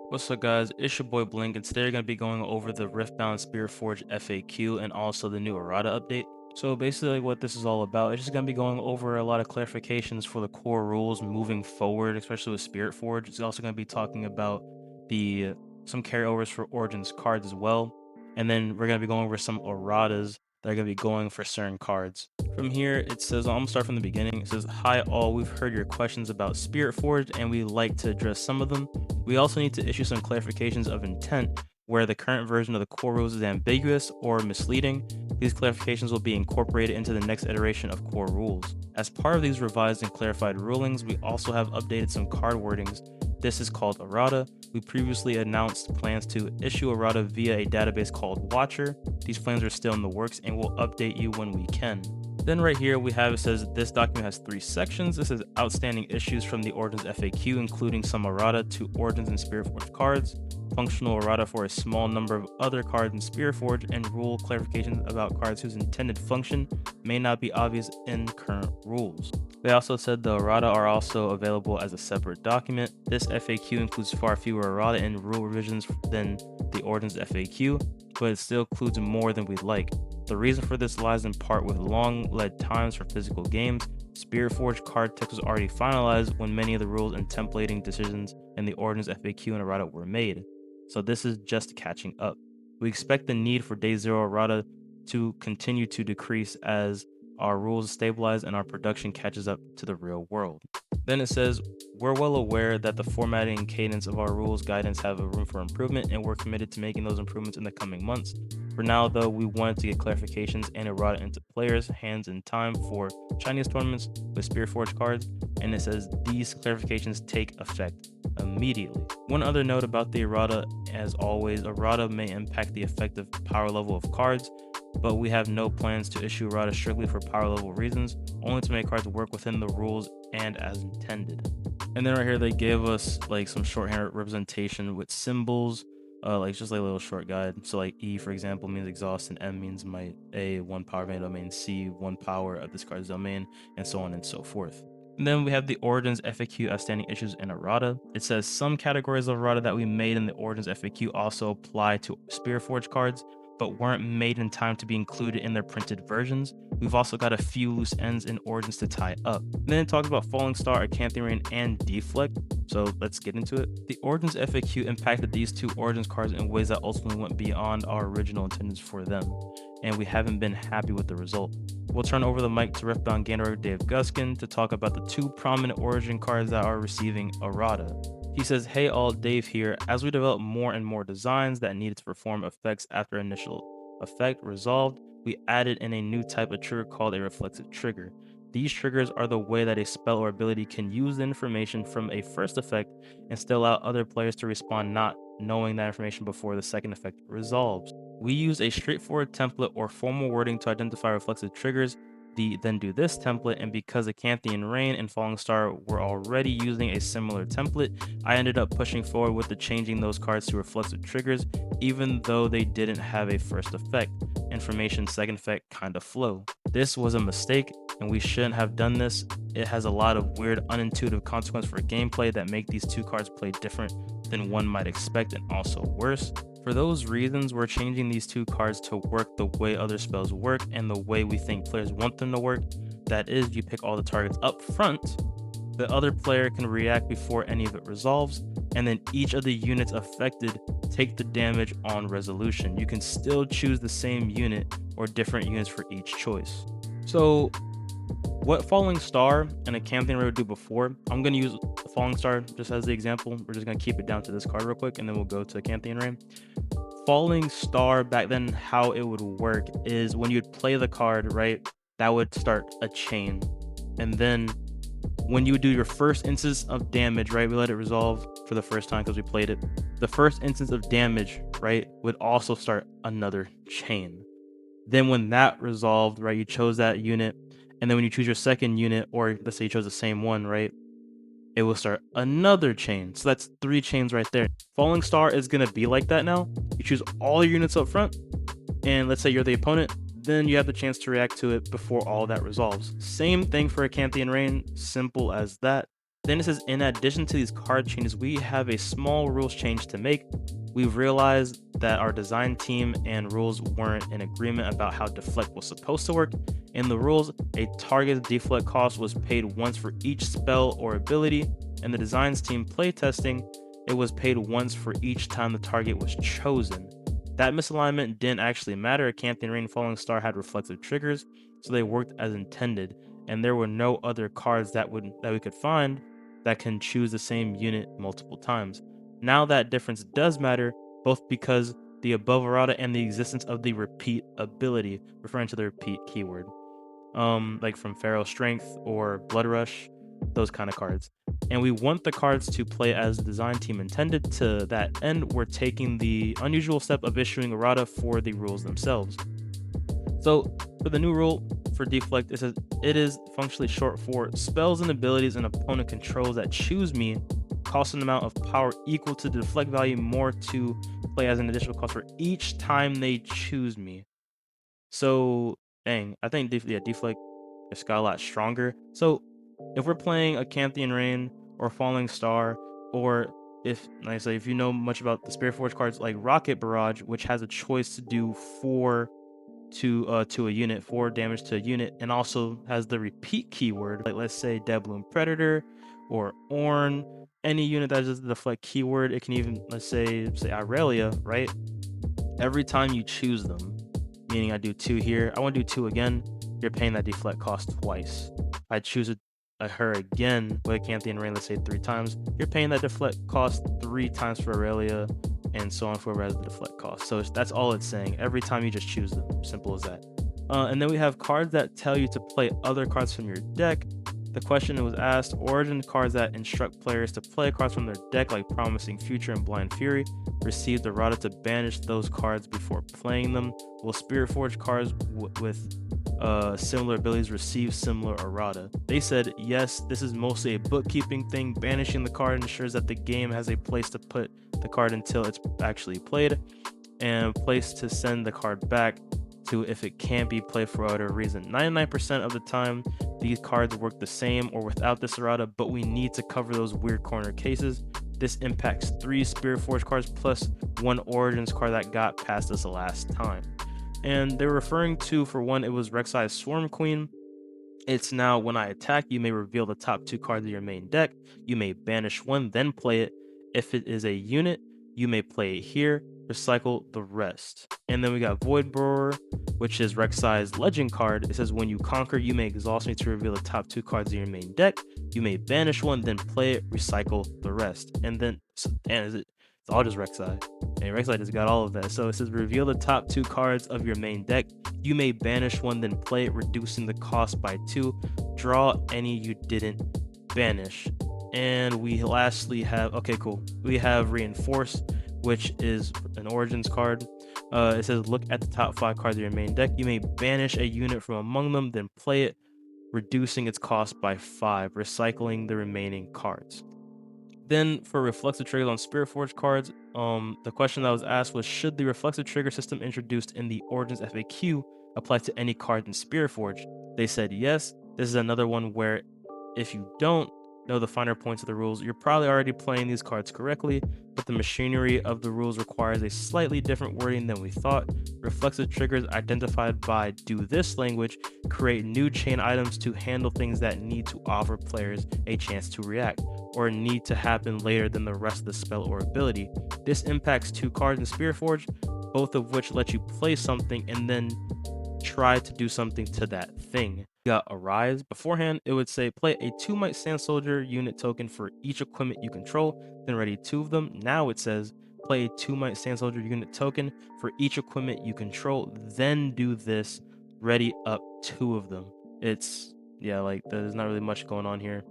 What's up guys, it's your boy Blink, and today we're going to be going over the Riftbound Spiritforged FAQ and also the new Errata update. So basically what this is all about, it's just going to be going over a lot of clarifications for the core rules moving forward, especially with Spiritforged. It's also going to be talking about the some carryovers for Origins cards as well. And then we're going to be going over some Erratas that are going to be going for certain cards. From here, it says, I'm going to start from the beginning. It says, "Hi all, we've heard your questions about Spiritforged and we like to address some of them. We also need to issue some clarifications of intent where the current version of the core rules is ambiguous or misleading. These clarifications will be incorporated into the next iteration of core rules. As part of these revised and clarified rulings, we also have updated some card wordings. This is called Errata. We previously announced plans to issue Errata via a database called Watcher. These plans are still in the works and we'll update you when we can." Then right here we have, it says this document has 3 sections. This is outstanding issues from the Origins FAQ, including some errata to Origins and Spiritforged cards, functional errata for a small number of other cards in Spiritforged, and rule clarifications about cards whose intended function may not be obvious in current rules. They also said the errata are also available as a separate document. This FAQ includes far fewer errata and rule revisions than the Origins FAQ, but it still includes more than we'd like. The reason for this lies in part with long lead times for physical games. Spiritforged card text was already finalized when many of the rules and templating decisions in the Origins FAQ and errata were made, so this is just catching up. We expect the need for Day Zero errata to continue to decrease as our rules stabilize and our production catches up to the real world. Then it says, "We're well aware that the formatting and cadence of our rules guidance have a room for improvement, and we're committed to making those improvements in the coming months. For now, though, we wanted to get clarifications and errata into players' hands in time for Chinese tournaments with Spiritforged cards," and it says these clarifications take effect immediately. One other note about the errata: as always, errata may impact the effective power level of cards, but we have no plans to issue errata strictly for power level reasons, only to make cards work within the rules and as intended. And then right here they gave us like some shorthand representation with symbols, like just like a little short guide. So like E, for example, means exhaust, and M means might. A, 1 power of any domain. C, 1 power of this card's domain, and so on and so forth. And then we have the Origins FAQ outstanding issues and errata. It says some categories of errata that we made in the Origins FAQ also apply to Spiritforged cards, but weren't made in time to be included in their printed versions. We've also got a few loose ends in Origins to tie up. And then it talks about Falling Star, Icathian Rain, and Deflect, so let's get into it. The Origins FAQ impacted these 2 Origins cards in ways that ultimately went beyond our original intentions for them, and we haven't been happy with the result. We'll turn over the mic to Riftbound Gander Dave Guskin to talk about the 2 prominent Origin cards that are receiving errata. He says, "Hey all, Dave here. As we develop more and more designs that needed to perform effects after initial effect resolved, we added in a new type of trigger called a reflexive trigger. These triggers are the way that a spell or ability can use the information from a first effect and still allow other players to respond not knowing that information before the second effect resolves. We use a straightforward template or formal wording to identify reflexive triggers, the then do this template, and because Icathian Rain and Falling Star were already using a similar template, I ended up pushing forward with the changing those cards to reflexive triggers, even though they didn't have a first effect. Information second effect kind of flow. This was a mistake, and we shouldn't have done this. It has a lot of weird, unintuitive consequences for gameplay that make these 2 cards play different than one might expect, and also worse. For those reasons, we're changing these 2 cards to work the way other spells work and the way we think players want them to work. That is, you pick all the targets up front, the other player can react before any of it resolves, and then each of the units affected take the damage on resolution. You can still choose the same unit or different units for each choice." So what Falling Star and Icathian Rain would do before, I'm going to use Falling Star just as the example. We're just going to keep it down to this card real quick, and then we'll go to Icathian Rain. Falling Star back then, how it would work is when you'd play the card, right, that would start a chain. And then when you would do your first instance of damage, right, we let it resolve for the first time because we played it. The first instance of damage, right, would also start another chain. Then when that resolved, right, you chose that unit, and then when you choose your second unit, or let's say you chose the same one, right, it will start another chain. So that's 3 chains right there. Falling Star is going to be like that now. You choose all your units up front, and let's say you're the opponent, then you have the chance to react to it before all that resolves. Same thing for Icathian Rain, simple as that. Then it says, in addition to these card changes, we have a small rules change to make. We've realized that our design team and rules weren't in agreement about how deflect was supposed to work. In the rules, a target's deflect cost was paid once for each spell or ability. In the designs team playtesting, it was paid once for each time the target was chosen. That misalignment didn't actually matter. Icathian Rain Falling Star had reflexive triggers, so they worked as intended, and there were no other cards that we could find that can choose the same unit multiple times. Now that difference does matter, both because the above errata and the existence of the repeat ability, referring to the repeat keyword, like from Pharaoh Strength or Blood Rush, those kind of cards. And we want the cards to play as the design team intended. To that end, we're taking the unusual step of issuing errata for the rules themselves. So for the new rule for deflect, it says it is functionally short for spells and abilities an opponent controls that choose me cost an amount of power equal to the deflect value more to play as an additional cost for each time they choose me. So dang, I think deflect just got a lot stronger. So if we're playing a Icathian Rain or Falling Star, or if, like I say, if you know much about the Spiritforged cards like Rocket Barrage, which has a choice to do 4 to a unit, 4 damage to a unit, and also has the repeat keyword, like let's say Deadbloom Predator or Ornn, any unit that does the deflect keyword. It can even, let's say Irelia, right? Every time you choose them, meaning I do 2 here, I want to do 2 again, you're paying that deflect cost twice. I choose her again with Icathian Rain, let's say 3 times, you're paying that deflect cost 3 times for Aurelia, and so on for whoever has the deflect cost. So that's all it's saying. Every time you just choose them, simple as that. And then we have cards that tell you to play other cards from your deck. The question was asked, origin cards that instruct players to play cards from their deck, like Promising Future and Blind Fury, received the errata to banish those cards before playing them. Will Spiritforged cards with similar abilities receive similar errata? They said yes, this is mostly a bookkeeping thing. Banishing the card ensures that the game has a place to put the card until it's actually played, and a place to send the card back to if it can't be played for whatever reason. 99% of the time, these cards work the same or without this errata, but we need to cover those weird corner cases. This impacts 3 Spiritforged cards plus 1 Origins card that got past us last time. And they're referring to, for one, it was Rek'Sai's Swarm Queen. It's now when I attack, you may reveal the top 2 cards of your main deck. You may banish one, then play it. If it is a unit, you may play it here, recycle the rest. And then we got Void Borer, which is Rek'Sai's legend card. It says when you conquer, you may exhaust me to reveal the top 2 cards of your main deck. You may banish one, then play it, recycle the rest. And then, it's all just Rek'Sai. And Rek'Sai just got all of that. So it says reveal the top 2 cards of your main deck. You may banish one, then play it, reducing the cost by 2. Draw any you didn't banish. And we lastly have, okay, cool. We have Reinforce, which is an Origins card. It says look at the top 5 cards of your main deck. You may banish a unit from among them, then play it, reducing its cost by 5, recycling the remaining cards. Then for reflexive triggers on Spiritforged cards, the question that was asked was, should the reflexive trigger system introduced in the Origins FAQ apply to any card in Spiritforged? They said yes. This is another one where if you don't know the finer points of the rules, you're probably already playing these cards correctly, but the machinery of the rules requires a slightly different wording than we thought. Reflexive triggers identified by do this language create new chain items to handle things that need to offer players a chance to react, or need to happen later than the rest of the spell or ability. This impacts 2 cards in Spiritforged, both of which let you play something and then try to do something to that thing. You got Arise. Beforehand, it would say play a 2 Might Sand Soldier unit token for each equipment you control, then ready 2 of them. Now it says play a 2 Might Sand Soldier unit token for each equipment you control, then do this, ready up 2 of them. It's, yeah, like there's not really much going on here.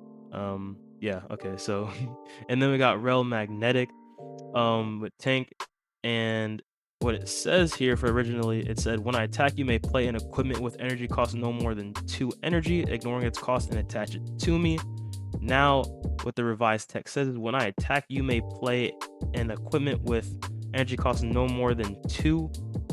Yeah, okay, so and then we got Rel Magnetic with tank, and what it says here, for originally it said when I attack you may play an equipment with energy cost no more than 2 energy, ignoring its cost, and attach it to me. Now what the revised text says is when I attack you may play an equipment with energy cost no more than 2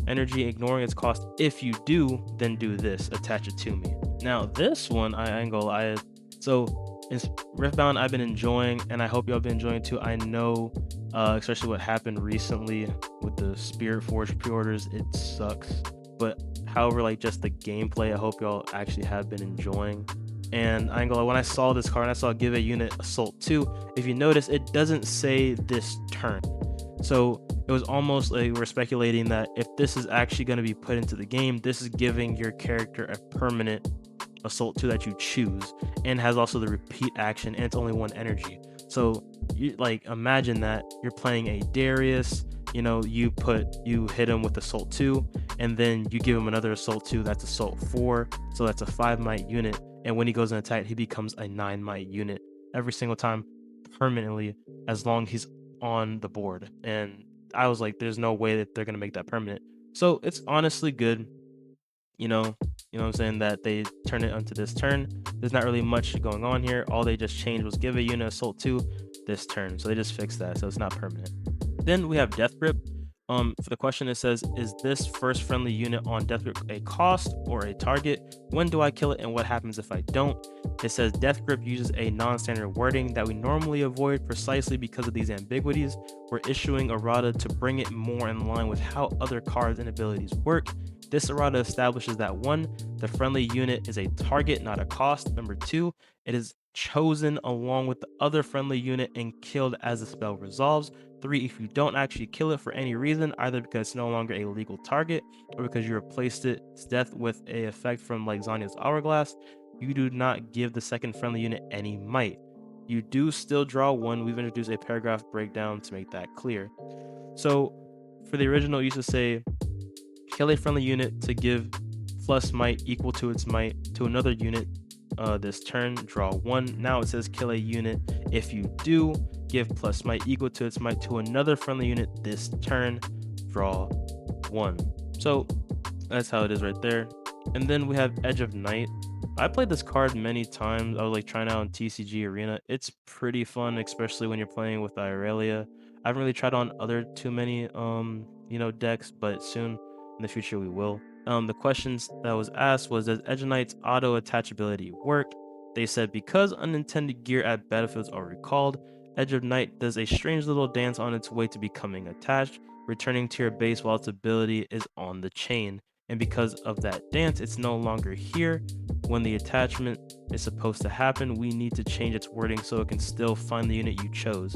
energy, ignoring its cost. If you do, then do this, attach it to me. Now this one, I ain't gonna lie, so Riftbound I've been enjoying, and I hope y'all been enjoying too. I know, especially what happened recently with the Spiritforged pre-orders, it sucks. But however, like just the gameplay, I hope y'all actually have been enjoying. And I ain't gonna lie, when I saw this card, and I saw give a unit Assault 2, if you notice, it doesn't say this turn. So it was almost like we're speculating that if this is actually going to be put into the game, this is giving your character a permanent Assault 2 that you choose, and has also the repeat action, and it's only one energy. So you like imagine that you're playing a Darius, you hit him with Assault 2, and then you give him another Assault 2 that's Assault 4, so that's a 5 might unit, and when he goes in attack, he becomes a 9 might unit every single time permanently, as long as he's on the board. And I was like, there's no way that they're gonna make that permanent. So it's honestly good, you know, what I'm saying, that they turn it onto this turn. There's not really much going on here. All they just changed was give a unit Assault 2 this turn. So they just fixed that, so it's not permanent. Then we have Death Grip. For the question, it says, is this first friendly unit on Death Grip a cost or a target? When do I kill it, and what happens if I don't? It says Death Grip uses a non-standard wording that we normally avoid precisely because of these ambiguities. We're issuing Errata to bring it more in line with how other cards and abilities work. This errata establishes that 1, the friendly unit is a target, not a cost. Number 2, it is chosen along with the other friendly unit and killed as the spell resolves. 3, if you don't actually kill it for any reason, either because it's no longer a legal target or because you replaced its death with a effect from like Zanya's Hourglass, you do not give the second friendly unit any might. You do still draw 1. We've introduced a paragraph breakdown to make that clear. So for the original, it used to say kill a friendly unit to give plus might equal to its might to another unit this turn, draw 1. Now it says kill a unit. If you do, give plus might equal to its might to another friendly unit this turn, draw 1. So that's how it is right there. And then we have Edge of Night. I played this card many times. I was like trying out on TCG Arena. It's pretty fun, especially when you're playing with Irelia. I haven't really tried on other too many decks, but soon in the future we will. The questions that was asked was, does Edge of Knight's auto attachability work? They said because unintended gear at battlefields are recalled, Edge of Night does a strange little dance on its way to becoming attached, returning to your base while its ability is on the chain. And because of that dance, it's no longer here. When the attachment is supposed to happen, we need to change its wording so it can still find the unit you chose.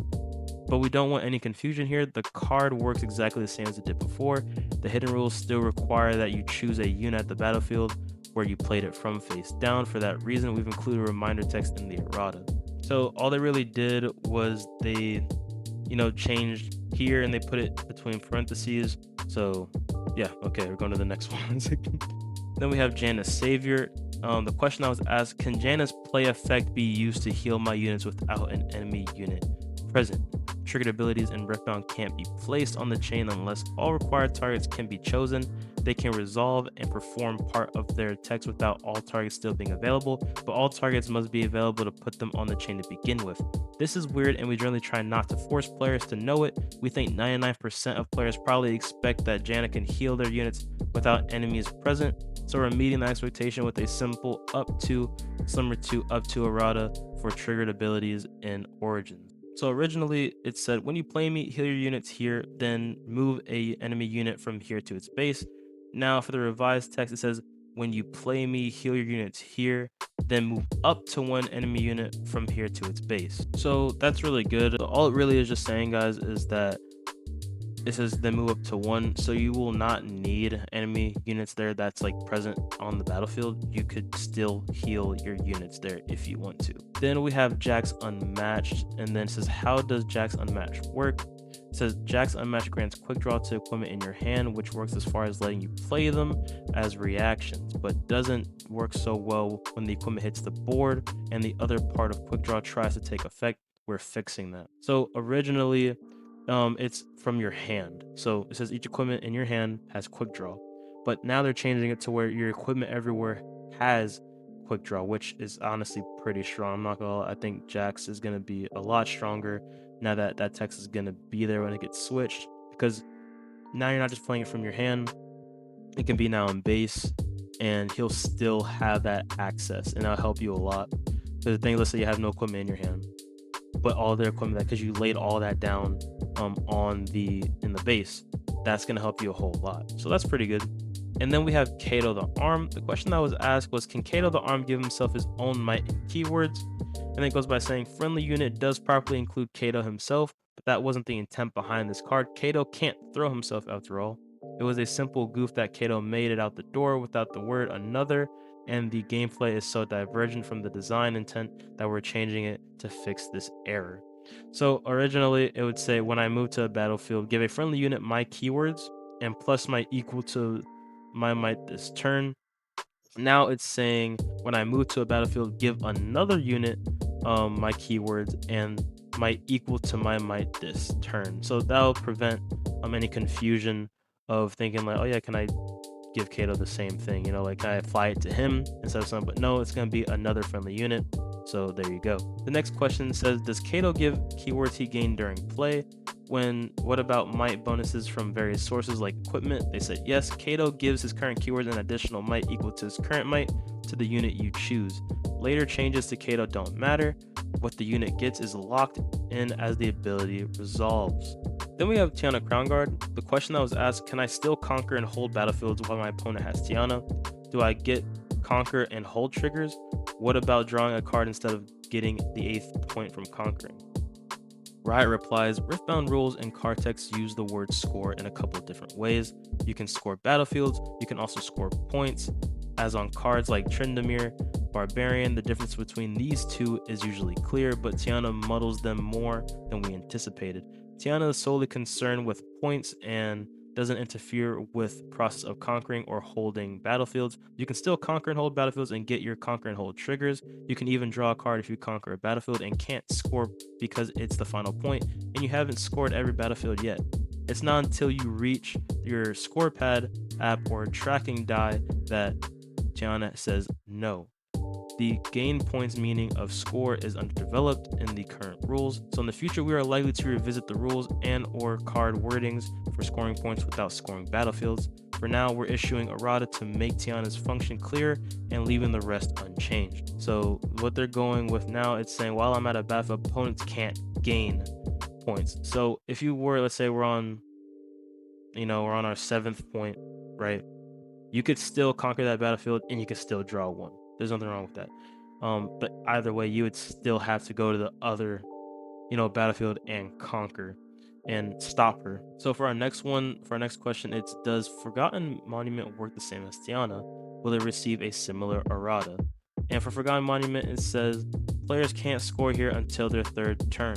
But we don't want any confusion here. The card works exactly the same as it did before. The hidden rules still require that you choose a unit at the battlefield where you played it from face down. For that reason, we've included a reminder text in the errata. So all they really did was they, changed here and they put it between parentheses. So yeah, okay, we're going to the next one. Then we have Janus Savior. The question I was asked, can Janus play effect be used to heal my units without an enemy unit present? Triggered abilities in Riftbound can't be placed on the chain unless all required targets can be chosen. They can resolve and perform part of their text without all targets still being available, but all targets must be available to put them on the chain to begin with. This is weird, and we generally try not to force players to know it. We think 99% of players probably expect that Janna can heal their units without enemies present, so we're meeting the expectation with a simple up to errata for triggered abilities in Origins. So originally it said, when you play me, heal your units here, then move a enemy unit from here to its base. Now for the revised text, it says, when you play me, heal your units here, then move up to 1 enemy unit from here to its base. So that's really good. All it really is just saying, guys, is that it says then move up to 1, so you will not need enemy units there that's like present on the battlefield. You could still heal your units there if you want to. Then we have Jax Unmatched, and then it says, how does Jax Unmatched work? It says Jax Unmatched grants quick draw to equipment in your hand, which works as far as letting you play them as reactions, but doesn't work so well when the equipment hits the board and the other part of quick draw tries to take effect. We're fixing that. So originally it's from your hand. So it says each equipment in your hand has quick draw, but now they're changing it to where your equipment everywhere has quick draw, which is honestly pretty strong. I'm not gonna lie, I think Jax is gonna be a lot stronger now that that text is gonna be there when it gets switched, because now you're not just playing it from your hand. It can be now in base, and he'll still have that access, and that'll help you a lot. So the thing, let's say you have no equipment in your hand, but all their equipment, because you laid all that down on the in the base, that's gonna help you a whole lot. So that's pretty good. And then we have Kato the Arm. The question that was asked was, can Kato the Arm give himself his own might and keywords? And it goes by saying, friendly unit does properly include Kato himself, but that wasn't the intent behind this card. Kato can't throw himself after all. It was a simple goof that Kato made it out the door without the word another, and the gameplay is so divergent from the design intent that we're changing it to fix this error. So originally it would say, when I move to a battlefield, give a friendly unit my keywords and plus my equal to my might this turn. Now it's saying, when I move to a battlefield, give another unit my keywords and might equal to my might this turn. So that'll prevent any confusion of thinking like, oh yeah, can I give Kato the same thing? You know, like, can I apply it to him instead of something? But no, it's going to be another friendly unit. So there you go. The next question says, does Kato give keywords he gained during play? What about might bonuses from various sources like equipment? They said yes. Kato gives his current keywords an additional might equal to his current might to the unit you choose. Later changes to Kato don't matter. What the unit gets is locked in as the ability resolves. Then we have Tiana Crown Guard. The question that was asked, can I still conquer and hold battlefields while my opponent has Tiana? Do I get conquer and hold triggers? What about drawing a card instead of getting the 8th point from conquering? Riot replies, Riftbound rules and card text use the word score in a couple of different ways. You can score battlefields, you can also score points. As on cards like Tryndamere, Barbarian, the difference between these two is usually clear, but Tiana muddles them more than we anticipated. Tiana is solely concerned with points and doesn't interfere with process of conquering or holding battlefields. You can still conquer and hold battlefields and get your conquer and hold triggers. You can even draw a card if you conquer a battlefield and can't score because it's the final point and you haven't scored every battlefield yet. It's not until you reach your score pad app or tracking die that Tiana says no. The gain points meaning of score is underdeveloped in the current rules, so in the future we are likely to revisit the rules and or card wordings for scoring points without scoring battlefields. For now, we're issuing Errata to make Tiana's function clear and leaving the rest unchanged. So what they're going with now, it's saying while I'm at a battlefield, opponents can't gain points. So if you were, let's say we're on our 7th point, right? You could still conquer that battlefield and you could still draw one. There's nothing wrong with that. But either way, you would still have to go to the other, battlefield and conquer and stop her. So for our next question, it's, does Forgotten Monument work the same as Tiana? Will it receive a similar errata? And for Forgotten Monument, it says players can't score here until their 3rd turn.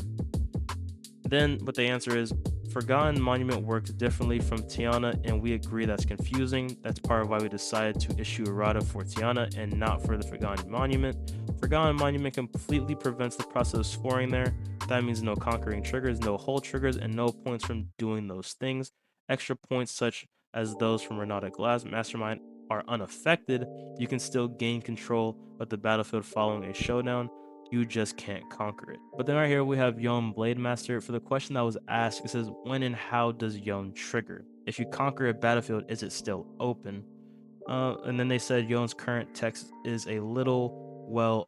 Then what the answer is, Forgotten Monument works differently from Tiana, and we agree that's confusing. That's part of why we decided to issue errata for Tiana and not for the Forgotten Monument. Forgotten Monument completely prevents the process of scoring there. That means no conquering triggers, no hold triggers, and no points from doing those things. Extra points such as those from Renata Glass Mastermind are unaffected. You can still gain control of the battlefield following a showdown. You just can't conquer it. But then right here we have Yom Blade Master. For the question that was asked, it says, when and how does Yom trigger? If you conquer a battlefield, is it still open? And then they said Yom's current text is a little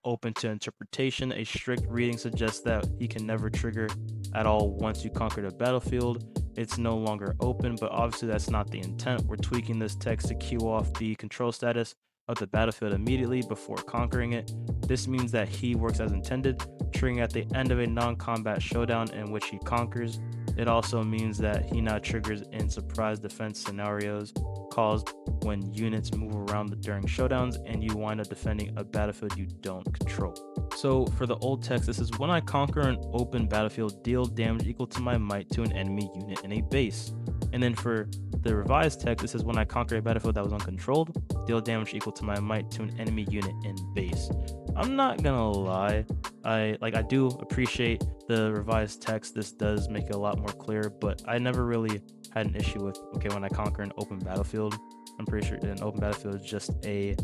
open to interpretation. A strict reading suggests that he can never trigger at all once you conquer the battlefield. It's no longer open, but obviously that's not the intent. We're tweaking this text to queue off the control status of the battlefield immediately before conquering it. This means that he works as intended, triggering at the end of a non-combat showdown in which he conquers. It also means that he now triggers in surprise defense scenarios caused when units move around during showdowns and you wind up defending a battlefield you don't control. So for the old text, this is, when I conquer an open battlefield, deal damage equal to my might to an enemy unit in a base. And then for the revised text, this is, when I conquer a battlefield that was uncontrolled, deal damage equal to my might to an enemy unit in base. I'm not gonna lie, I do appreciate the revised text. This does make it a lot more clear, but I never really had an issue with, okay, when I conquer an open battlefield, I'm pretty sure an open battlefield is just a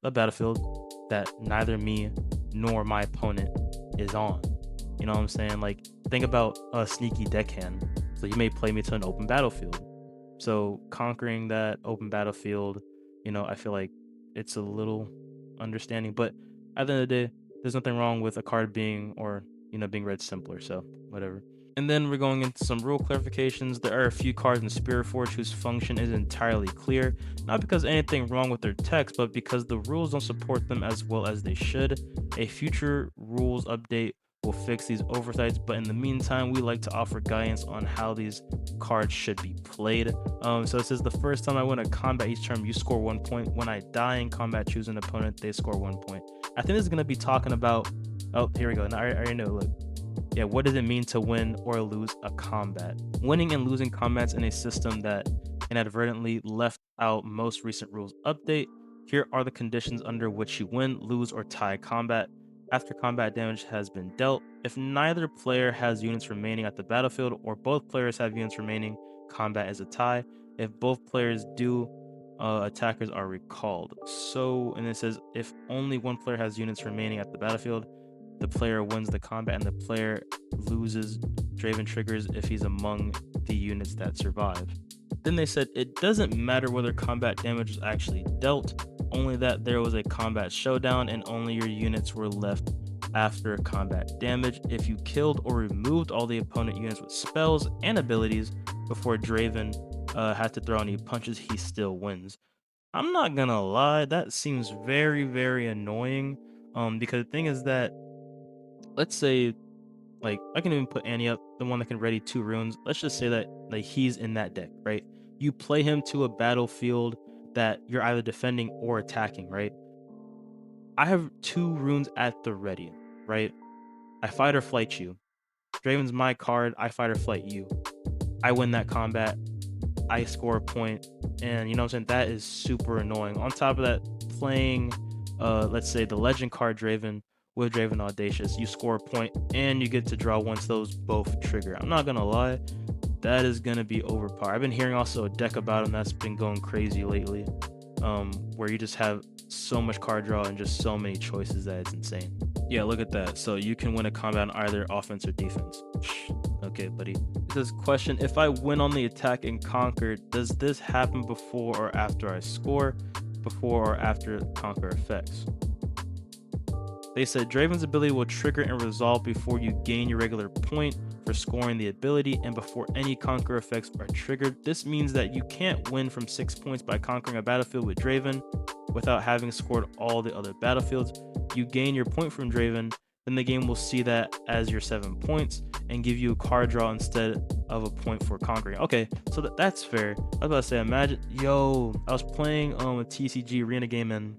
battlefield that neither me nor my opponent is on. You know what I'm saying? Like, think about a sneaky deckhand. So you may play me to an open battlefield. So conquering that open battlefield, I feel like it's a little understanding. But at the end of the day, there's nothing wrong with a card being being read simpler. So whatever. And then we're going into some rule clarifications. There are a few cards in Spiritforged whose function is entirely clear, not because anything wrong with their text, but because the rules don't support them as well as they should. A future rules update will fix these oversights, but in the meantime, we like to offer guidance on how these cards should be played. So it says the first time I win a combat each turn, you score 1 point. When I die in combat, choose an opponent, they score 1 point. I think this is going to be talking about. Oh, here we go. Now, I already know. Look. Yeah, what does it mean to win or lose a combat? Winning and losing combats in a system that inadvertently left out most recent rules update. Here are the conditions under which you win, lose, or tie combat. After combat damage has been dealt, if neither player has units remaining at the battlefield or both players have units remaining, combat is a tie. If both players do, attackers are recalled. So, and it says if only one player has units remaining at the battlefield, the player wins the combat and the player loses Draven triggers if he's among the units that survive. Then they said it doesn't matter whether combat damage was actually dealt, only that there was a combat showdown and only your units were left after combat damage. If you killed or removed all the opponent units with spells and abilities before Draven had to throw any punches, he still wins. I'm not gonna lie, that seems very, very annoying. Because the thing is that, let's say, like, I can even put Annie up, the one that can ready 2 runes. Let's just say that like he's in that deck, right? You play him to a battlefield that you're either defending or attacking, right? I have 2 runes at the ready, right? I fight or flight you. Draven's my card, I fight or flight you. I win that combat, I score a point, and you know what I'm saying? That is super annoying. On top of that, playing let's say the legend card Draven with Draven Audacious, you score a point and you get to draw once those both trigger. I'm not gonna lie, that is gonna be overpowered. I've been hearing also a deck about him that's been going crazy lately, where you just have so much card draw and just so many choices that it's insane. Yeah, look at that. So you can win a combat on either offense or defense. Okay, buddy. It says, question, if I win on the attack and conquer, does this happen before or after I score? Before or after conquer effects? They said Draven's ability will trigger and resolve before you gain your regular point for scoring the ability and before any conquer effects are triggered. This means that you can't win from 6 points by conquering a battlefield with Draven without having scored all the other battlefields. You gain your point from Draven, then the game will see that as your 7 points and give you a card draw instead of a point for conquering. Okay, so that's fair. I was about to say, imagine, I was playing a TCG arena game and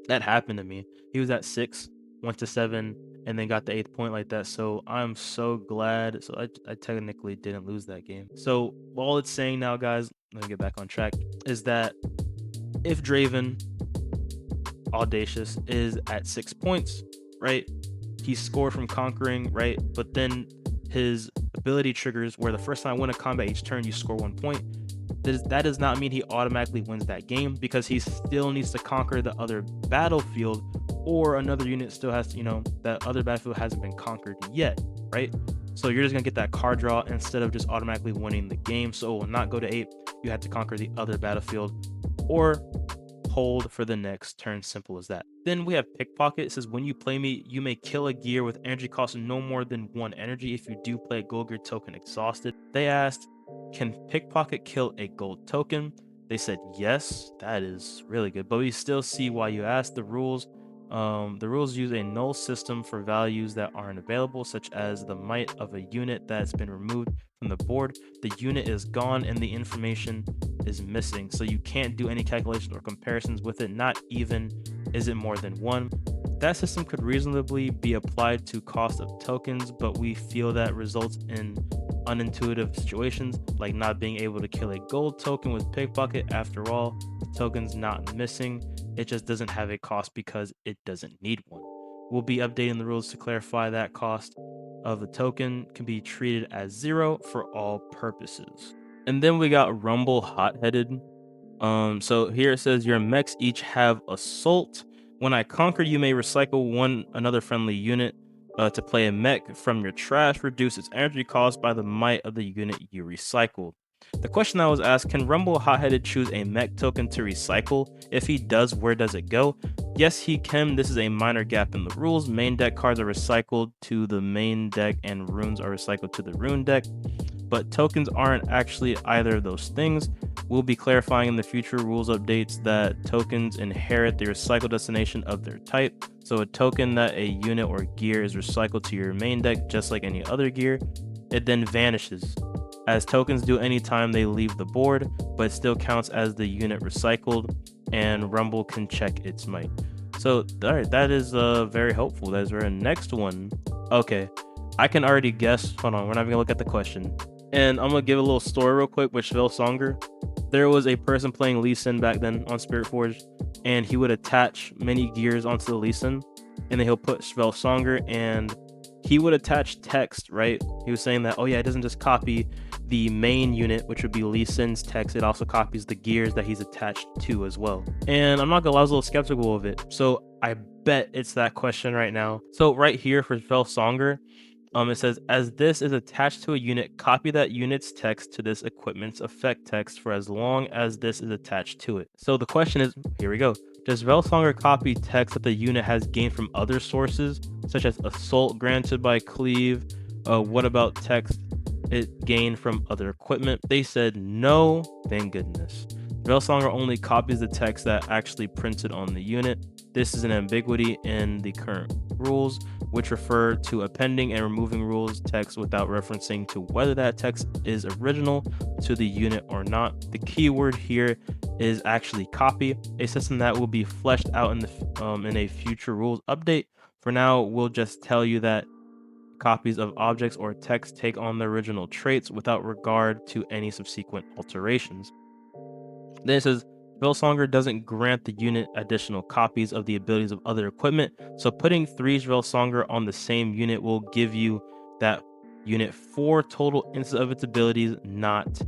that happened to me. He was at 6, went to 7, and then got the 8th point like that. So I'm so glad. So I technically didn't lose that game. So all it's saying now, guys, let me get back on track, is that if Draven Audacious is at 6 points, right? He scored from conquering, right? But then his ability triggers where the first time I win a combat each turn, you score 1 point. That does not mean he automatically wins that game because he still needs to conquer the other battlefield, or another unit still has to, that other battlefield hasn't been conquered yet, right? So you're just gonna get that card draw instead of just automatically winning the game. So it will not go to 8. You have to conquer the other battlefield or hold for the next turn. Simple as that. Then we have Pickpocket. It says when you play me, you may kill a gear with energy cost no more than 1 energy. If you do play a gold gear token exhausted. They asked, can Pickpocket kill a gold token? They said yes. That is really good, but we still see why you asked. The rules use a null system for values that aren't available, such as the might of a unit that's been removed from the board. The unit is gone and the information is missing, so you can't do any calculations or comparisons with it, not even is it more than 1. That system could reasonably be applied to cost of tokens, but we feel that results in unintuitive situations like not being able to kill a gold token with Pickpocket. After all, the token's not missing, it just doesn't have a cost because it doesn't need one. We'll be updating the rules to clarify that cost of the token can be treated as 0 for all purposes. And then we got Rumble Hot-Headed. So here it says your mechs each have assault. When I conquer, you may recycle another friendly unit to play a mech from your trash. Reduce its energy cost by the might of the unit you recycled. The question that was asked, can Rumble Hotheaded choose a mech token to recycle? If he does, where does it go? Yes, he can. This is a minor gap in the rules. Main deck cards are recycled to the main deck and runes are recycled to the rune deck, but tokens aren't actually either of those things. We'll be clarifying in the future rules updates that tokens inherit the recycle destination of their type. So a token that a unit or gear is recycled to your main deck, just like any other gear, it then vanishes, as tokens do anytime they leave the board, but it still counts as the unit recycled, and Rumble can check its might. So, alright, that is very helpful. That's our next one. Okay, I can already guess. Hold on, we're not even gonna look at the question. And I'm gonna give a little story real quick with Songer. There was a person playing Lee Sin back then on Spiritforged, and he would attach many gears onto the Lee Sin, and then he'll put Songer, and he would attach text, right? He was saying that, oh yeah, it doesn't just copy the main unit, which would be Lee Sin's text, it also copies the gears that he's attached to as well. And I'm not gonna lie, I was a little skeptical of it. So I bet it's that question right now. So right here for Songer, it says, as this is attached to a unit, copy that unit's text to this equipment's effect text for as long as this is attached to it. So the question is, here we go. Does Velsonger copy text that the unit has gained from other sources, such as assault granted by cleave? What about text it gained from other equipment? They said no, thank goodness. Velsonger only copies the text that actually printed on the unit. This is an ambiguity in the current rules, which refer to appending and removing rules text without referencing to whether that text is original to the unit or not. The keyword here is actually copy, a system that will be fleshed out in a future rules update. For now, we'll just tell you that copies of objects or text take on the original traits without regard to any subsequent alterations. Then it says, Velsonger doesn't grant the unit additional copies of the abilities of other equipment, so putting 3 Velsonger on the same unit will give you that unit 4 total instances of its abilities, not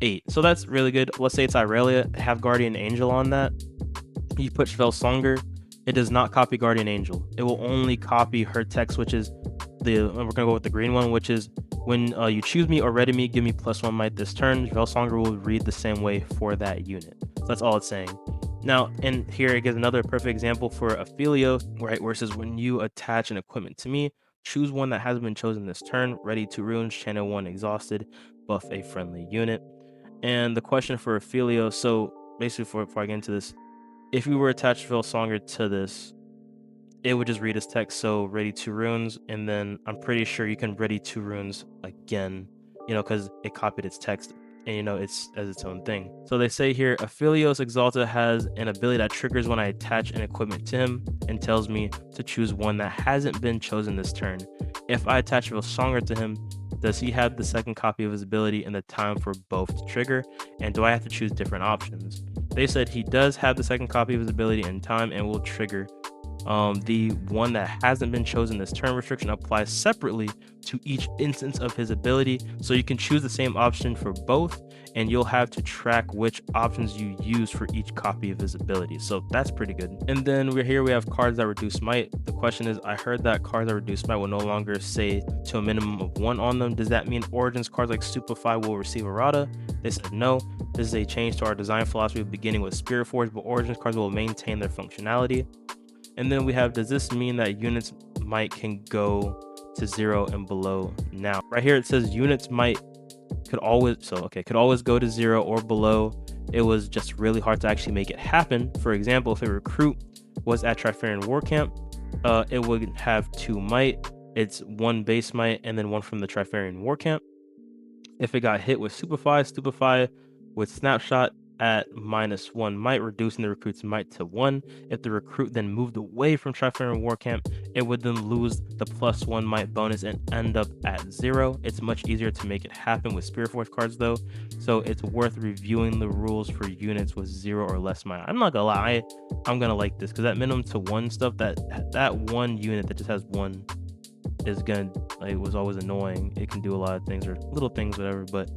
8. So that's really good. Let's say it's Irelia, have Guardian Angel on that. You put Velsonger, it does not copy Guardian Angel. It will only copy her text, which is we're gonna go with the green one, which is when you choose me or ready me, give me +1 might this turn. Velsonger will read the same way for that unit. So that's all it's saying. Now, and here it gives another perfect example for Ophelio, right? Where it says, when you attach an equipment to me, choose one that has been chosen this turn. Ready to runes, channel 1 exhausted, buff a friendly unit. And the question for Ophelio, so basically before I get into this, if we were attached Velsonger to this, it would just read as text, so ready 2 runes, and then I'm pretty sure you can ready 2 runes again, because it copied its text, and it's as its own thing. So they say here, Aphelios Exalta has an ability that triggers when I attach an equipment to him and tells me to choose one that hasn't been chosen this turn. If I attach Velsonger to him, does he have the second copy of his ability and the time for both to trigger, and do I have to choose different options? They said he does have the second copy of his ability and time and will trigger. The one that hasn't been chosen, this turn restriction applies separately to each instance of his ability, so you can choose the same option for both, and you'll have to track which options you use for each copy of his ability. So that's pretty good. And then we have cards that reduce might. The question is, I heard that cards that reduce might will no longer say to a minimum of 1 on them. Does that mean Origins cards like Stupefy will receive Errata? They said no. This is a change to our design philosophy beginning with Spiritforged, but Origins cards will maintain their functionality. And then we have, does this mean that units might can go to 0 and below now? Right here it says units might could always go to 0 or below. It was just really hard to actually make it happen. For example, if a recruit was at Trifarian War Camp, it would have 2 might. It's 1 base might and then 1 from the Trifarian War Camp. If it got hit with Stupefy with Snapshot at -1 might, reducing the recruit's might to 1. If the recruit then moved away from Trifarian War Camp, it would then lose the +1 might bonus and end up at 0. It's much easier to make it happen with Spiritforged cards though, so it's worth reviewing the rules for units with 0 or less might. I'm not gonna lie, I'm gonna like this, because that minimum to 1 stuff, that one unit that just has 1 is gonna, was always annoying. It can do a lot of things, or little things, whatever, but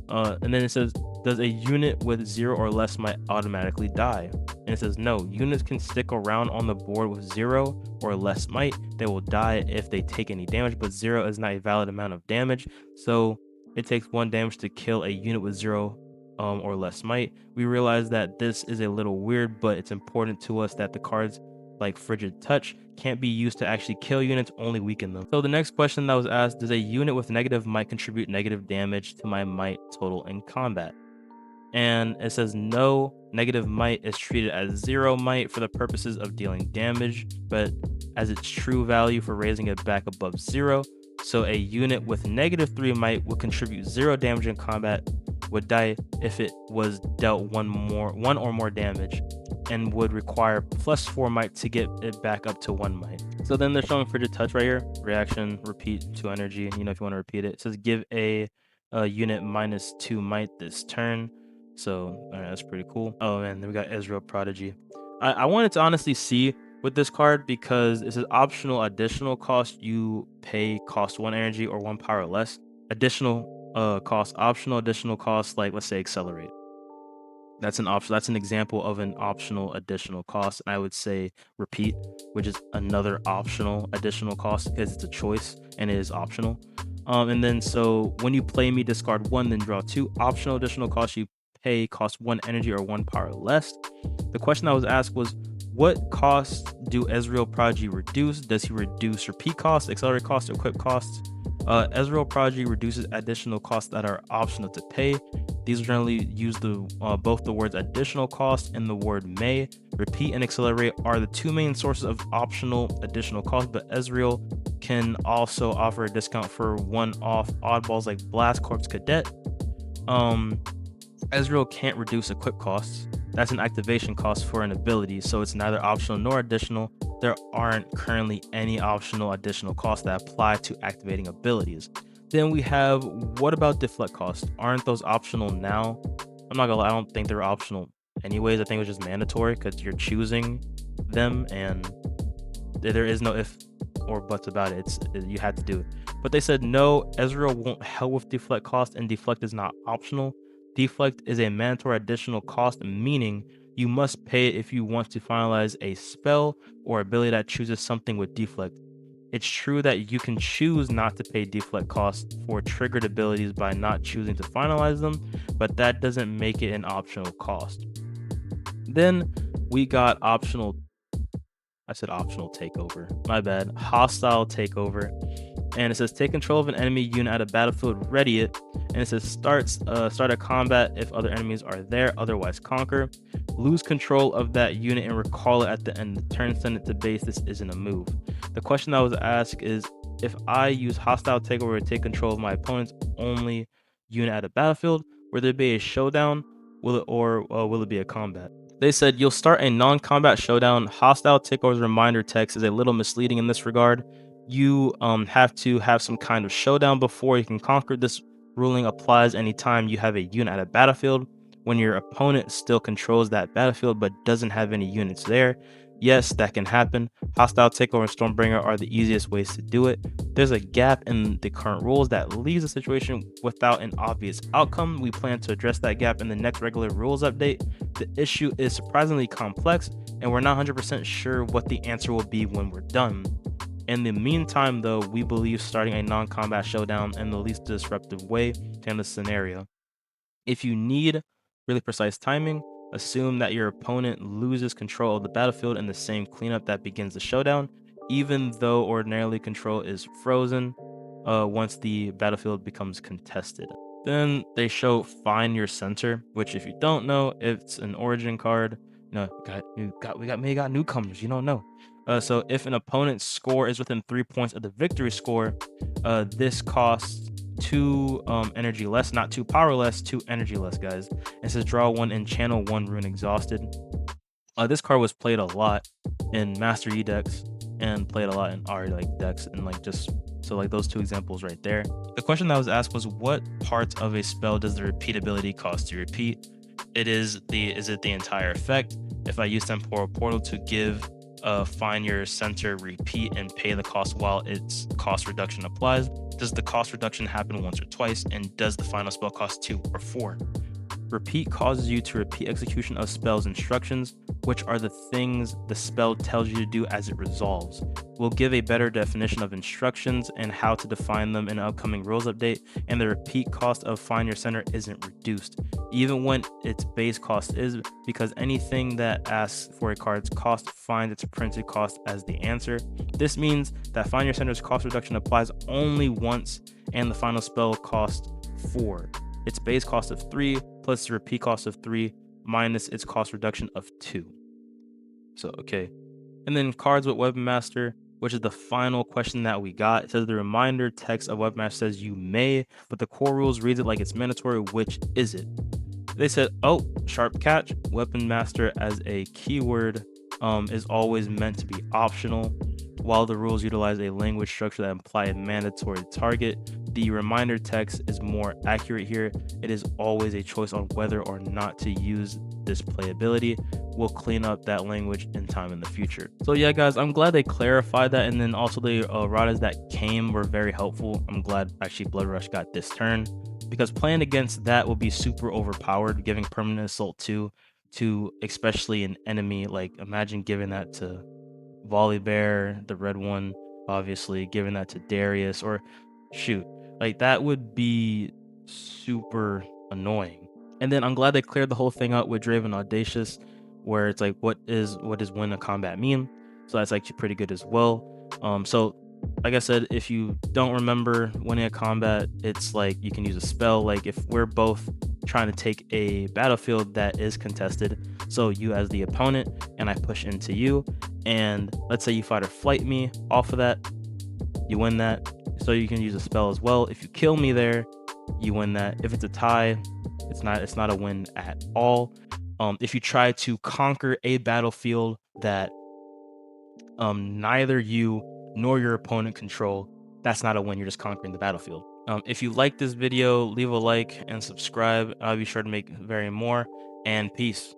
and then it says, does a unit with 0 or less might automatically die? And it says no, units can stick around on the board with 0 or less might. They will die if they take any damage, but 0 is not a valid amount of damage. So It takes 1 damage to kill a unit with 0 or less might. We realize that this is a little weird, but it's important to us that the cards like Frigid Touch can't be used to actually kill units, only weaken them. So the next question that was asked, does a unit with negative might contribute negative damage to my might total in combat? And it says no, negative might is treated as 0 might for the purposes of dealing damage, but as its true value for raising it back above 0. So a unit with negative 3 might would contribute 0 damage in combat, would die if it was dealt one or more damage, and would require plus 4 might to get it back up to 1 might. So then they're showing Frigid Touch right here. Reaction, repeat 2 energy. You know, if you want to repeat it. It says give a unit minus 2 might this turn. So that's pretty cool. Oh, and then we got Ezreal Prodigy. I wanted to honestly see with this card because it says optional additional cost. You pay cost 1 energy or 1 power less. Additional cost, optional additional cost, like let's say accelerate. That's an option. That's an example of an optional additional cost. And I would say repeat, which is another optional additional cost because it's a choice and it is optional. And then so when you play me, discard 1, then draw 2. Optional additional cost you pay cost 1 energy or 1 power less. The question I was asked was, what costs do Ezreal Prodigy reduce? Does he reduce repeat costs, accelerate costs, equip costs? Ezreal Prodigy reduces additional costs that are optional to pay. These generally use both the words additional cost and the word may. Repeat and accelerate are the 2 main sources of optional additional cost, but Ezreal can also offer a discount for one-off oddballs like Blast Corpse Cadet. Ezreal can't reduce equip costs. That's an activation cost for an ability, so it's neither optional nor additional. There aren't currently any optional additional costs that apply to activating abilities. Then we have, what about deflect costs? Aren't those optional now? I'm not gonna lie, I don't think they're optional anyways. I think it was just mandatory because you're choosing them and there is no if or buts about it. You had to do it. But they said no, Ezreal won't help with deflect cost, and deflect is not optional. Deflect is a mandatory additional cost, meaning you must pay it if you want to finalize a spell or ability that chooses something with deflect. It's true that you can choose not to pay deflect costs for triggered abilities by not choosing to finalize them, but that doesn't make it an optional cost. Then we got optional takeover. My bad. Hostile takeover. And it says take control of an enemy unit at a battlefield, ready it. And it says start a combat if other enemies are there, otherwise conquer. Lose control of that unit and recall it at the end of the turn, send it to base. This isn't a move. The question that was asked is, if I use hostile takeover to take control of my opponent's only unit at a battlefield, will there be a showdown? Will it be a combat? They said you'll start a non-combat showdown. Hostile takeover's reminder text is a little misleading in this regard. You have to have some kind of showdown before you can conquer. This ruling applies anytime you have a unit at a battlefield when your opponent still controls that battlefield but doesn't have any units there. Yes, that can happen. Hostile takeover and Stormbringer are the easiest ways to do it. There's a gap in the current rules that leaves the situation without an obvious outcome. We plan to address that gap in the next regular rules update. The issue is surprisingly complex, and we're not 100% sure what the answer will be when we're done. In the meantime, though, we believe starting a non-combat showdown in the least disruptive way to handle the scenario. If you need really precise timing, assume that your opponent loses control of the battlefield in the same cleanup that begins the showdown, even though ordinarily control is frozen once the battlefield becomes contested. Then they show Find Your Center, which if you don't know, it's an origin card. We got newcomers, you don't know. So if an opponent's score is within 3 points of the victory score, this costs 2 energy less, not 2 power less, 2 energy less, guys. It says draw 1 and channel 1 rune exhausted. This card was played a lot in Master E decks and played a lot in R decks, and those 2 examples right there. The question that was asked was, what parts of a spell does the repeat ability cost to repeat? Is it the entire effect? If I use Temporal Portal to give Find Your Center repeat and pay the cost while its cost reduction applies, does the cost reduction happen once or twice? And does the final spell cost 2 or 4? Repeat causes you to repeat execution of spells instructions, which are the things the spell tells you to do as it resolves. We'll give a better definition of instructions and how to define them in an upcoming rules update, and the repeat cost of Find Your Center isn't reduced, even when its base cost is, because anything that asks for a card's cost finds its printed cost as the answer. This means that Find Your Center's cost reduction applies only once, and the final spell costs 4. Its base cost of 3 plus the repeat cost of 3 minus its cost reduction of 2. So, okay. And then cards with Weapon Master, which is the final question that we got. It says the reminder text of Weapon Master says you may, but the core rules reads it like it's mandatory. Which is it? They said, oh, sharp catch, Weapon Master as a keyword is always meant to be optional. While the rules utilize a language structure that imply a mandatory target, the reminder text is more accurate here. It is always a choice on whether or not to use this playability. We'll clean up that language in time in the future. So yeah, guys, I'm glad they clarified that, and then also the erratas that came were very helpful. I'm glad actually Blood Rush got this turn, because playing against that will be super overpowered, giving permanent assault 2 to especially an enemy. Like, imagine giving that to Volley Bear, the red one, obviously, giving that to Darius, or shoot, like that would be super annoying. And then I'm glad they cleared the whole thing out with Draven Audacious, where it's like, what does win a combat mean? So that's actually pretty good as well. So like I said, if you don't remember winning a combat, it's like you can use a spell. Like if we're both trying to take a battlefield that is contested, so you as the opponent and I push into you, and let's say you fight or flight me off of that, you win that. So you can use a spell as well. If you kill me there, you win that. If it's a tie, it's not a win at all. If you try to conquer a battlefield that neither you nor your opponent control, that's not a win. You're just conquering the battlefield. If you like this video, leave a like and subscribe. I'll be sure to make very more, and peace.